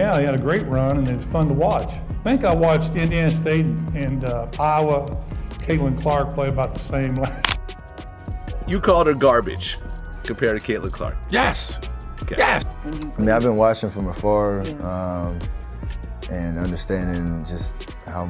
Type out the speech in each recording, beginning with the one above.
Yeah, he had a great run, and it's fun to watch. I think I watched Indiana State and Iowa, Caitlin Clark play about the same last. You called her garbage compared to Caitlin Clark. Yes. Okay. Yes. I mean, I've been watching from afar and understanding just how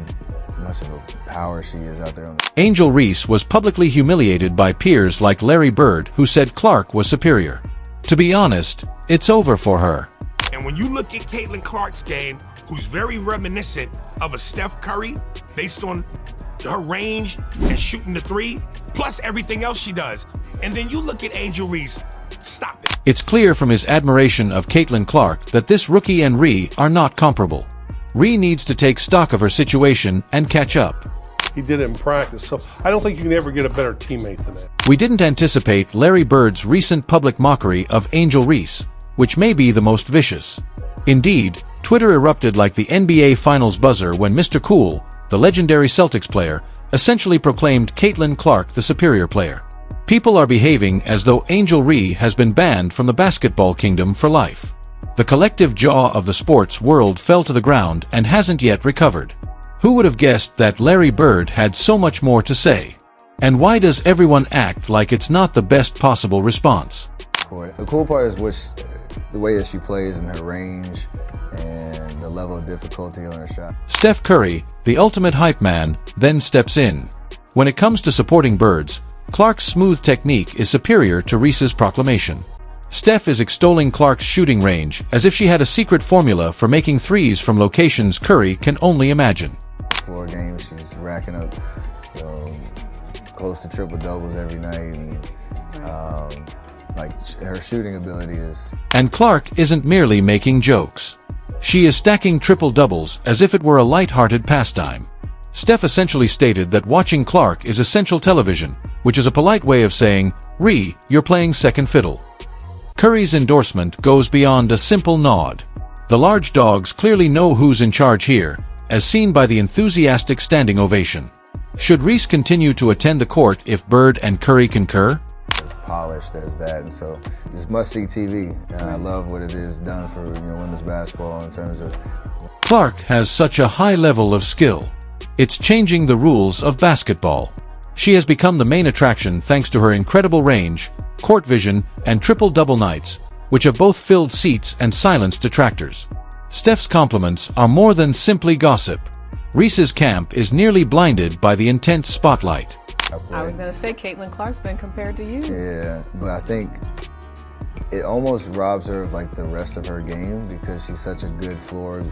much of a power she is out there on the. Angel Reese was publicly humiliated by peers like Larry Bird, who said Clark was superior. To be honest, it's over for her. And when you look at Caitlin Clark's game, who's very reminiscent of a Steph Curry, based on her range and shooting the three, plus everything else she does. And then you look at Angel Reese, stop it. It's clear from his admiration of Caitlin Clark that this rookie and Ree are not comparable. Ree needs to take stock of her situation and catch up. He did it in practice, so I don't think you can ever get a better teammate than that. We didn't anticipate Larry Bird's recent public mockery of Angel Reese, which may be the most vicious. Indeed, Twitter erupted like the NBA Finals buzzer when Mr. Cool, the legendary Celtics player, essentially proclaimed Caitlin Clark the superior player. People are behaving as though Angel Reese has been banned from the basketball kingdom for life. The collective jaw of the sports world fell to the ground and hasn't yet recovered. Who would have guessed that Larry Bird had so much more to say? And why does everyone act like it's not the best possible response? The cool part is the way that she plays and her range and the level of difficulty on her shot. Steph Curry, the ultimate hype man, then steps in. When it comes to supporting Birds, Clark's smooth technique is superior to Reese's proclamation. Steph is extolling Clark's shooting range as if she had a secret formula for making threes from locations Curry can only imagine. 4 games, she's racking up, close to triple doubles every night, and her shooting ability is. And Clark isn't merely making jokes. She is stacking triple doubles as if it were a light-hearted pastime. Steph essentially stated that watching Clark is essential television, which is a polite way of saying, "Ree, you're playing second fiddle." Curry's endorsement goes beyond a simple nod. The large dogs clearly know who's in charge here, as seen by the enthusiastic standing ovation. Should Reese continue to attend the court if Bird and Curry concur? As polished as that, and so it's must-see TV, and I love what it has done for women's basketball in terms of. Clark has such a high level of skill. It's changing the rules of basketball. She has become the main attraction thanks to her incredible range, court vision, and triple-double nights, which have both filled seats and silenced detractors. Steph's compliments are more than simply gossip. Reese's camp is nearly blinded by the intense spotlight. I was going to say Caitlin Clark's been compared to you. Yeah, but I think it almost robs her of the rest of her game because she's such a good floor,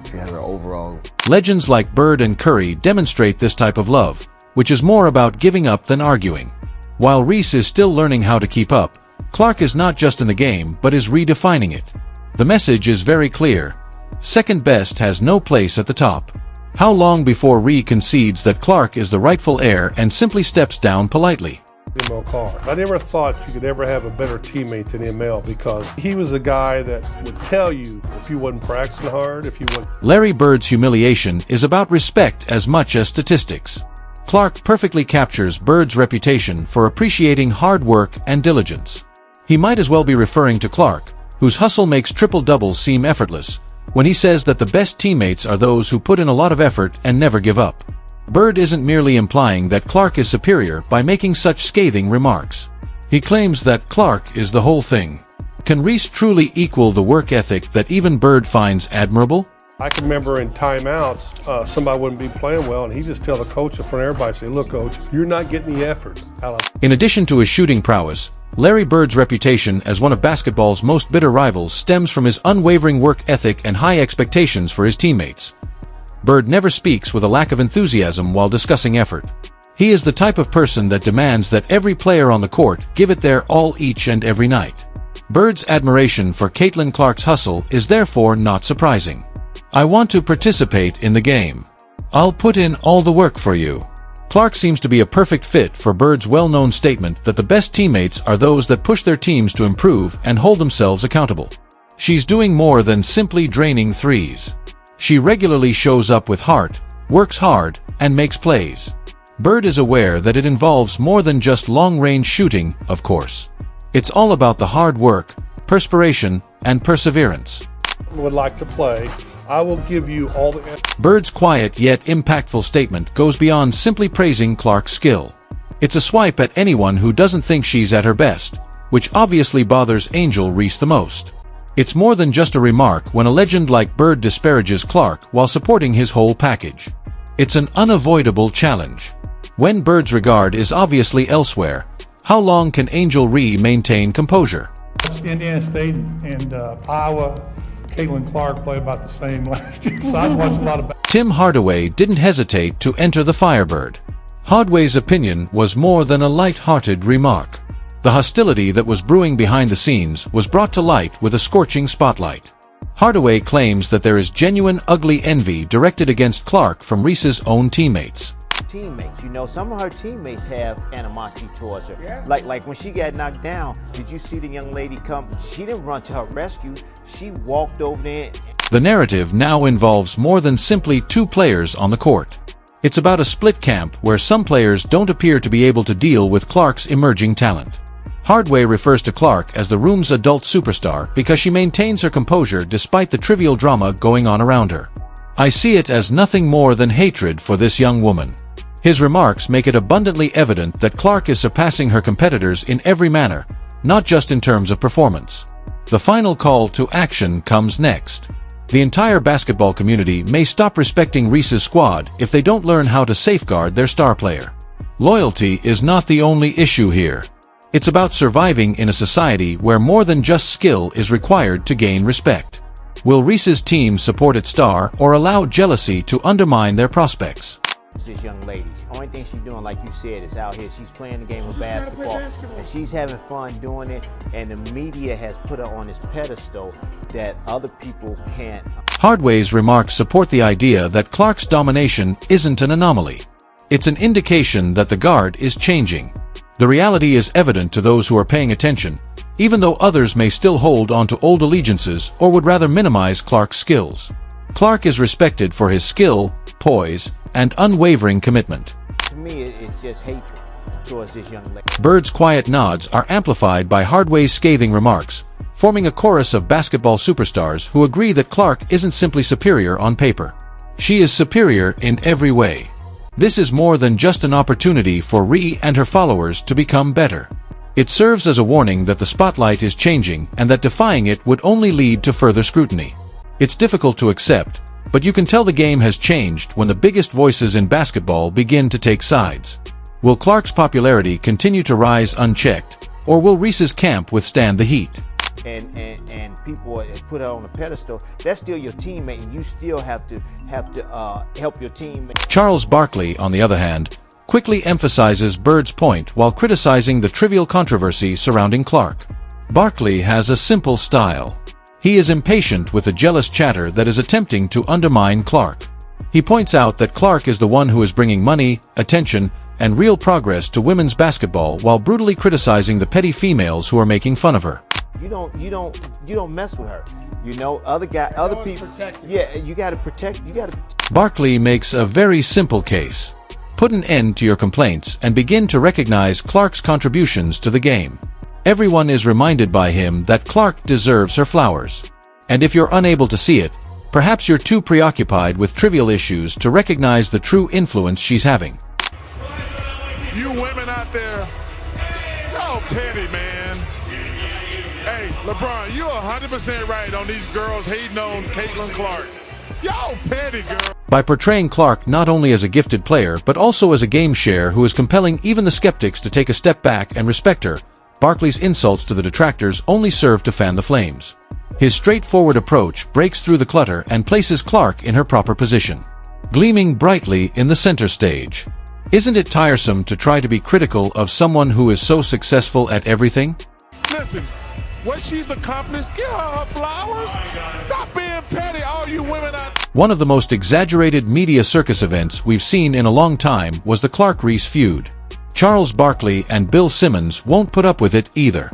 she has her overall. Legends like Bird and Curry demonstrate this type of love, which is more about giving up than arguing. While Reese is still learning how to keep up, Clark is not just in the game but is redefining it. The message is very clear. Second best has no place at the top. How long before Ree concedes that Clark is the rightful heir and simply steps down politely? ML Clark. I never thought you could ever have a better teammate than ML because he was the guy that would tell you if you wasn't practicing hard, if you wasn't. Larry Bird's humiliation is about respect as much as statistics. Clark perfectly captures Bird's reputation for appreciating hard work and diligence. He might as well be referring to Clark, whose hustle makes triple-doubles seem effortless, when he says that the best teammates are those who put in a lot of effort and never give up. Bird isn't merely implying that Clark is superior by making such scathing remarks. He claims that Clark is the whole thing. Can Reese truly equal the work ethic that even Bird finds admirable? I can remember in timeouts, somebody wouldn't be playing well, and he'd just tell the coach in front of everybody, say, "Look, coach, you're not getting the effort." In addition to his shooting prowess, Larry Bird's reputation as one of basketball's most bitter rivals stems from his unwavering work ethic and high expectations for his teammates. Bird never speaks with a lack of enthusiasm while discussing effort. He is the type of person that demands that every player on the court give it their all each and every night. Bird's admiration for Caitlin Clark's hustle is therefore not surprising. "I want to participate in the game. I'll put in all the work for you." Clark seems to be a perfect fit for Bird's well-known statement that the best teammates are those that push their teams to improve and hold themselves accountable. She's doing more than simply draining threes. She regularly shows up with heart, works hard, and makes plays. Bird is aware that it involves more than just long-range shooting, of course. It's all about the hard work, perspiration, and perseverance. would like to play, I will give you all the... Bird's quiet yet impactful statement goes beyond simply praising Clark's skill. It's a swipe at anyone who doesn't think she's at her best, which obviously bothers Angel Reese the most. It's more than just a remark when a legend like Bird disparages Clark while supporting his whole package. It's an unavoidable challenge. When Bird's regard is obviously elsewhere, how long can Angel Reese maintain composure? Indiana State and Iowa, Caitlin Clark play about the same last year, so I watched a lot of... Tim Hardaway didn't hesitate to enter the Firebird. Hardaway's opinion was more than a light-hearted remark. The hostility that was brewing behind the scenes was brought to light with a scorching spotlight. Hardaway claims that there is genuine ugly envy directed against Clark from Reese's own teammates. Teammates, you know, some of her teammates have animosity towards her. Yeah. Like when she got knocked down, did you see the young lady come? She didn't run to her rescue. She walked over there. The narrative now involves more than simply two players on the court. It's about a split camp where some players don't appear to be able to deal with Clark's emerging talent. Hardaway refers to Clark as the room's adult superstar because she maintains her composure despite the trivial drama going on around her. I see it as nothing more than hatred for this young woman. His remarks make it abundantly evident that Clark is surpassing her competitors in every manner, not just in terms of performance. The final call to action comes next. The entire basketball community may stop respecting Reese's squad if they don't learn how to safeguard their star player. Loyalty is not the only issue here. It's about surviving in a society where more than just skill is required to gain respect. Will Reese's team support its star or allow jealousy to undermine their prospects? This young lady, the only thing she's doing, like you said, is out here. She's playing the game of basketball, and she's having fun doing it, and the media has put her on this pedestal that other people can't. Hardaway's remarks support the idea that Clark's domination isn't an anomaly. It's an indication that the guard is changing. The reality is evident to those who are paying attention, even though others may still hold on to old allegiances or would rather minimize Clark's skills. Clark is respected for his skill, poise, and unwavering commitment. To me, it's just hatred towards this young lady. Bird's quiet nods are amplified by Hardaway's scathing remarks, forming a chorus of basketball superstars who agree that Clark isn't simply superior on paper. She is superior in every way. This is more than just an opportunity for Ree and her followers to become better. It serves as a warning that the spotlight is changing and that defying it would only lead to further scrutiny. It's difficult to accept, but you can tell the game has changed when the biggest voices in basketball begin to take sides. Will Clark's popularity continue to rise unchecked, or will Reese's camp withstand the heat? And people put her on a pedestal. That's still your teammate, and you still have to help your teammate. Charles Barkley, on the other hand, quickly emphasizes Bird's point while criticizing the trivial controversy surrounding Clark. Barkley has a simple style. He is impatient with the jealous chatter that is attempting to undermine Clark. He points out that Clark is the one who is bringing money, attention, and real progress to women's basketball while brutally criticizing the petty females who are making fun of her. You don't mess with her. You know, other people. Yeah, you got to protect. Barkley makes a very simple case. Put an end to your complaints and begin to recognize Clark's contributions to the game. Everyone is reminded by him that Clark deserves her flowers. And if you're unable to see it, perhaps you're too preoccupied with trivial issues to recognize the true influence she's having. You women out there, y'all petty, man. Hey, LeBron, you're 100% right on these girls hating on Caitlin Clark. Y'all petty, girl. By portraying Clark not only as a gifted player, but also as a game share who is compelling even the skeptics to take a step back and respect her, Barkley's insults to the detractors only serve to fan the flames. His straightforward approach breaks through the clutter and places Clark in her proper position, gleaming brightly in the center stage. Isn't it tiresome to try to be critical of someone who is so successful at everything? Listen, what she's accomplished, give her her flowers. Stop being petty, all you women out there. One of the most exaggerated media circus events we've seen in a long time was the Clark-Reese feud. Charles Barkley and Bill Simmons won't put up with it either.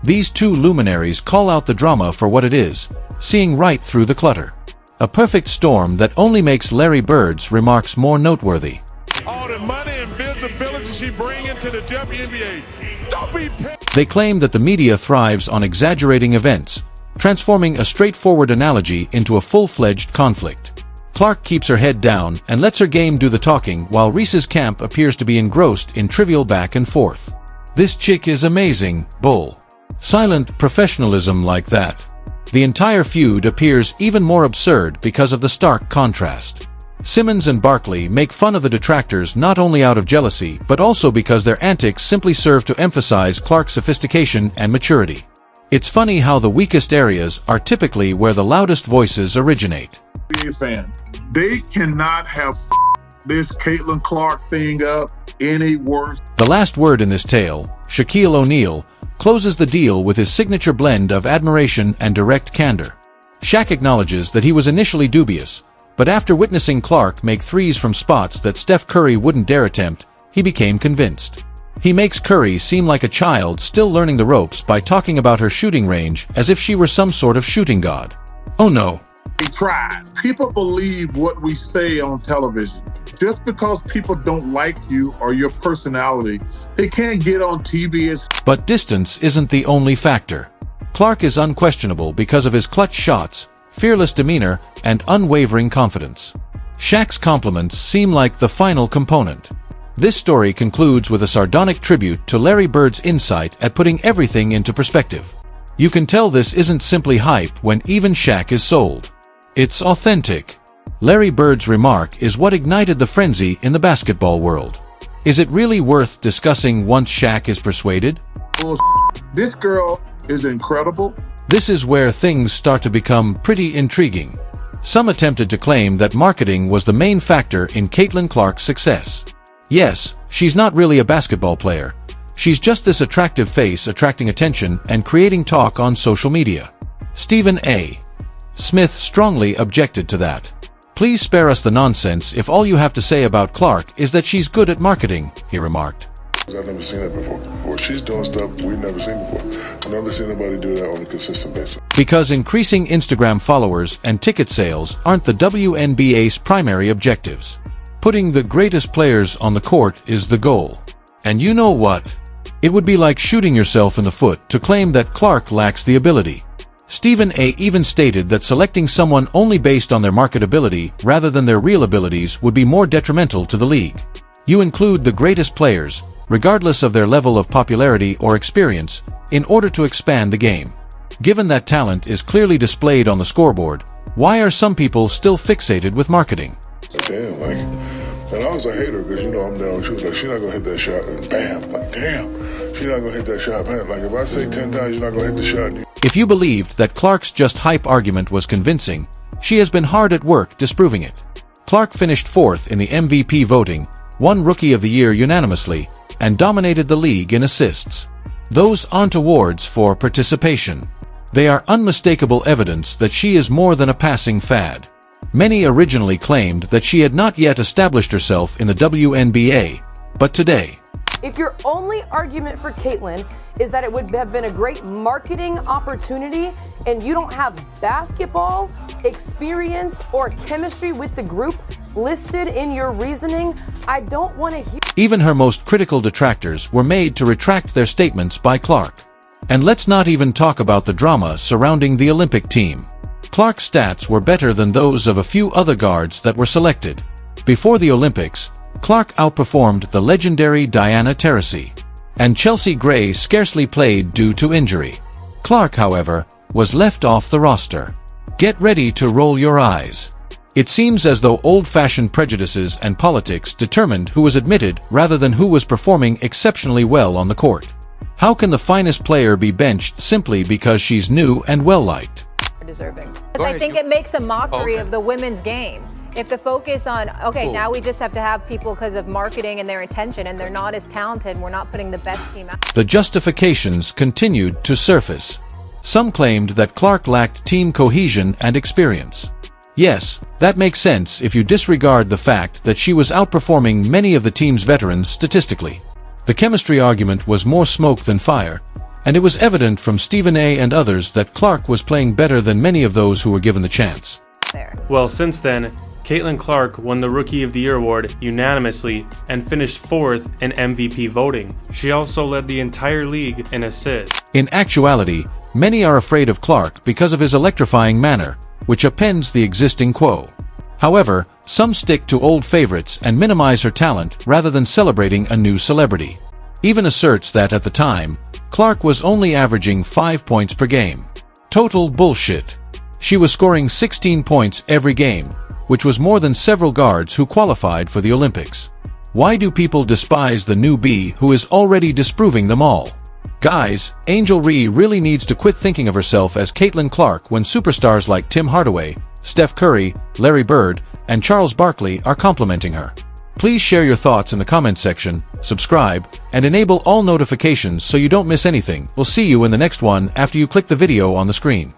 These two luminaries call out the drama for what it is, seeing right through the clutter. A perfect storm that only makes Larry Bird's remarks more noteworthy. All the money and visibility she bringing to the WNBA. Don't be petty. They claim that the media thrives on exaggerating events, transforming a straightforward analogy into a full-fledged conflict. Clark keeps her head down and lets her game do the talking while Reese's camp appears to be engrossed in trivial back and forth. This chick is amazing, bull. Silent professionalism like that. The entire feud appears even more absurd because of the stark contrast. Simmons and Barkley make fun of the detractors not only out of jealousy but also because their antics simply serve to emphasize Clark's sophistication and maturity. It's funny how the weakest areas are typically where the loudest voices originate. NBA fan, they cannot have this Caitlin Clark thing up any worse. The last word in this tale, Shaquille O'Neal, closes the deal with his signature blend of admiration and direct candor. Shaq acknowledges that he was initially dubious, but after witnessing Clark make threes from spots that Steph Curry wouldn't dare attempt, he became convinced. He makes Curry seem like a child still learning the ropes by talking about her shooting range as if she were some sort of shooting god. Oh no. They tried. People believe what we say on television. Just because people don't like you or your personality, they can't get on TV and... But distance isn't the only factor. Clark is unquestionable because of his clutch shots, fearless demeanor, and unwavering confidence. Shaq's compliments seem like the final component. This story concludes with a sardonic tribute to Larry Bird's insight at putting everything into perspective. You can tell this isn't simply hype when even Shaq is sold. It's authentic. Larry Bird's remark is what ignited the frenzy in the basketball world. Is it really worth discussing once Shaq is persuaded? This girl is incredible. This is where things start to become pretty intriguing. Some attempted to claim that marketing was the main factor in Caitlin Clark's success. Yes, she's not really a basketball player. She's just this attractive face attracting attention and creating talk on social media. Stephen A. Smith strongly objected to that. Please spare us the nonsense if all you have to say about Clark is that she's good at marketing, he remarked. I've never seen that before. She's doing stuff we've never seen before. I've never seen anybody do that on a consistent basis. Because increasing Instagram followers and ticket sales aren't the WNBA's primary objectives. Putting the greatest players on the court is the goal. And you know what? It would be like shooting yourself in the foot to claim that Clark lacks the ability. Stephen A. even stated that selecting someone only based on their marketability rather than their real abilities would be more detrimental to the league. You include the greatest players, regardless of their level of popularity or experience, in order to expand the game. Given that talent is clearly displayed on the scoreboard, why are some people still fixated with marketing? Damn, and I was a hater because, I'm down. She was like, she's not going to hit that shot, and bam, damn, she's not going to hit that shot, bam. If I say 10 times you're not going to hit the shot. If you believed that Clark's just hype argument was convincing, she has been hard at work disproving it. Clark finished 4th in the MVP voting, won Rookie of the Year unanimously, and dominated the league in assists. Those aren't awards for participation. They are unmistakable evidence that she is more than a passing fad. Many originally claimed that she had not yet established herself in the WNBA, but today, if your only argument for Caitlin is that it would have been a great marketing opportunity and you don't have basketball experience or chemistry with the group listed in your reasoning, I don't want to hear. Even her most critical detractors were made to retract their statements by Clark. And let's not even talk about the drama surrounding the Olympic team. Clark's stats were better than those of a few other guards that were selected. Before the Olympics, Clark outperformed the legendary Diana Taurasi, and Chelsea Gray scarcely played due to injury. Clark, however, was left off the roster. Get ready to roll your eyes. It seems as though old-fashioned prejudices and politics determined who was admitted rather than who was performing exceptionally well on the court. How can the finest player be benched simply because she's new and well-liked? Deserving. I think it makes a mockery of the women's game. If the focus on, now we just have to have people because of marketing and their intention, and they're not as talented, we're not putting the best team out. The justifications continued to surface. Some claimed that Clark lacked team cohesion and experience. Yes, that makes sense if you disregard the fact that she was outperforming many of the team's veterans statistically. The chemistry argument was more smoke than fire, and it was evident from Stephen A. and others that Clark was playing better than many of those who were given the chance. Well, since then, Caitlin Clark won the Rookie of the Year award unanimously and finished 4th in MVP voting. She also led the entire league in assists. In actuality, Many are afraid of Clark because of his electrifying manner, which upends the existing quo. However, some stick to old favorites and minimize her talent rather than celebrating a new celebrity. Even asserts that at the time, Clark was only averaging 5 points per game. Total bullshit. She was scoring 16 points every game, which was more than several guards who qualified for the Olympics. Why do people despise the newbie who is already disproving them all? Guys, Angel Reese really needs to quit thinking of herself as Caitlin Clark when superstars like Tim Hardaway, Steph Curry, Larry Bird, and Charles Barkley are complimenting her. Please share your thoughts in the comment section, subscribe, and enable all notifications so you don't miss anything. We'll see you in the next one after you click the video on the screen.